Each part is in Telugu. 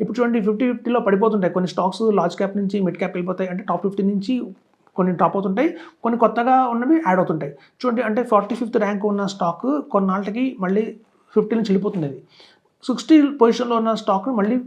ఇప్పుడు చూడండి 50-50లో పడిపోతుంటాయి కొన్ని స్టాక్స్, లార్జ్ క్యాప్ నుంచి మిడ్ క్యాప్ వెళ్ళిపోతాయి. అంటే టాప్ 50 నుంచి కొన్ని డ్రాప్ అవుతుంటాయి, కొన్ని కొత్తగా ఉన్నవి యాడ్ అవుతుంటాయి. చూడండి అంటే 45th ర్యాంక్ ఉన్న స్టాక్ కొన్నాళ్ళకి మళ్ళీ 50 నుంచి వెళ్ళిపోతుంది. అది 60 పొజిషన్లో ఉన్న స్టాక్ మళ్ళీ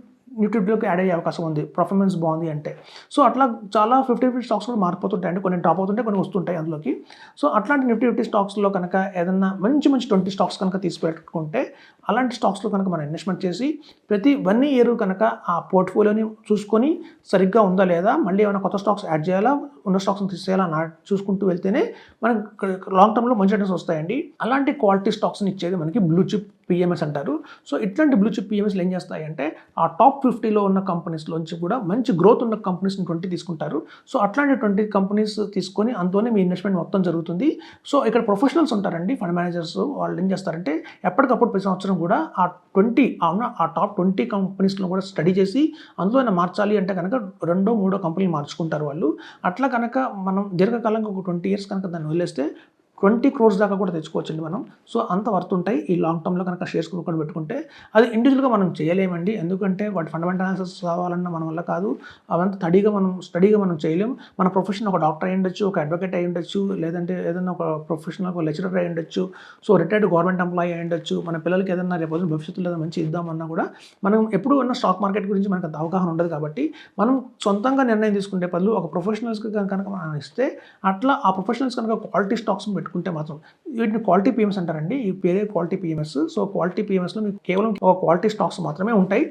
నిఫ్టీలోకి యాడ్ అయ్యే అవకాశం ఉంది, పర్ఫార్మెన్స్ బాగుంది అంటే. సో అట్లా చాలా 50-50 స్టాక్స్ కూడా మారిపోతుంటాయి, అంటే కొన్ని డ్రాప్ అవుతుంటాయి, కొన్ని వస్తుంటాయి అందులోకి. సో అట్లాంటి నిఫ్టీ 50 స్టాక్స్లో కనుక ఏదన్నా మంచి 20 స్టాక్స్ కనుక తీసి పెట్టుకుంటే, అలాంటి స్టాక్స్లో కనుక మనం ఇన్వెస్ట్మెంట్ చేసి ప్రతి 1 ఇయర్ కనుక ఆ పోర్ట్ఫోలియోని చూసుకొని సరిగ్గా ఉందా లేదా, మళ్ళీ ఏమైనా కొత్త స్టాక్స్ యాడ్ చేయాలా, ఉన్న స్టాక్స్ని తీసేయాలా చూసుకుంటూ వెళ్తేనే మనకి లాంగ్ టర్మ్లో మంచి రిటర్న్స్ వస్తాయండి. అలాంటి క్వాలిటీ స్టాక్స్ని ఇచ్చేది మనకి బ్లూ చిప్ పిఎంఎస్ అంటారు. సో ఇట్లాంటి బ్లూ చిప్ పిఎంఎస్లు ఏం చేస్తాయంటే ఆ టాప్ 50లో ఉన్న కంపెనీస్లోంచి కూడా మంచి గ్రోత్ ఉన్న కంపెనీస్ని 20 తీసుకుంటారు. సో అట్లాంటి 20 కంపెనీస్ తీసుకొని అందులోనే మీ ఇన్వెస్ట్మెంట్ మొత్తం జరుగుతుంది. సో ఇక్కడ ప్రొఫెషనల్స్ ఉంటారండి, ఫండ్ మేనేజర్స్. వాళ్ళు ఏం చేస్తారంటే ఎప్పటికప్పుడు ప్రతి సంవత్సరం కూడా ఆ టాప్ 20 కంపెనీస్లో కూడా స్టడీ చేసి అందులో మార్చాలి అంటే కనుక 2-3 కంపెనీలు మార్చుకుంటారు వాళ్ళు. అట్లా కనుక మనం దీర్ఘకాలంగా ఒక 20 years కనుక దాన్ని వదిలేస్తే 20 crores దాకా కూడా తెచ్చుకోవచ్చండి మనం. సో అంత వర్త్ ఉంటాయి ఈ లాంగ్ టర్మ్లో కనుక షేర్స్ కొనుక్కొని పెట్టుకుంటే. అది ఇండివిజువల్గా మనం చేయలేమండి, ఎందుకంటే వాటి ఫండమెంటల్ అనాలిసిస్ కావాలన్నా మన వల్ల కాదు. అవంతా స్టడీగా మనం చేయలేము. మన ప్రొఫెషన్ ఒక డాక్టర్ అయి ఉండొచ్చు, ఒక అడ్వకేట్ అయి ఉండొచ్చు, లేదంటే ఏదైనా ఒక ప్రొఫెషనల్ ఒక లెక్చరర్ అయి ఉండొచ్చు, సో రిటైర్డ్ గవర్నమెంట్ ఎంప్లాయీ అయి ఉండొచ్చు. మన పిల్లలకి ఏదైనా రేపు భవిష్యత్తులో ఏదైనా మంచి ఇద్దామన్నా కూడా మనం ఎప్పుడు ఉన్న స్టాక్ మార్కెట్ గురించి మనకు అంత అవగాహన ఉండదు. కాబట్టి మనం సొంతంగా నిర్ణయం తీసుకుంటే బదులు ఒక ప్రొఫెషనల్స్కి కనుక మనం ఇస్తే, అట్లా ఆ ప్రొఫెషనల్స్ కనుక క్వాలిటీ స్టాక్స్ పెట్టుకుంటే మాత్రం వీటిని క్వాలిటీ పిఎంఎస్ అంటారండి. ఈ పేరే క్వాలిటీ పిఎంఎస్. సో క్వాలిటీ పిఎంఎస్లో మీకు కేవలం ఒక క్వాలిటీ స్టాక్స్ మాత్రమే ఉంటాయి.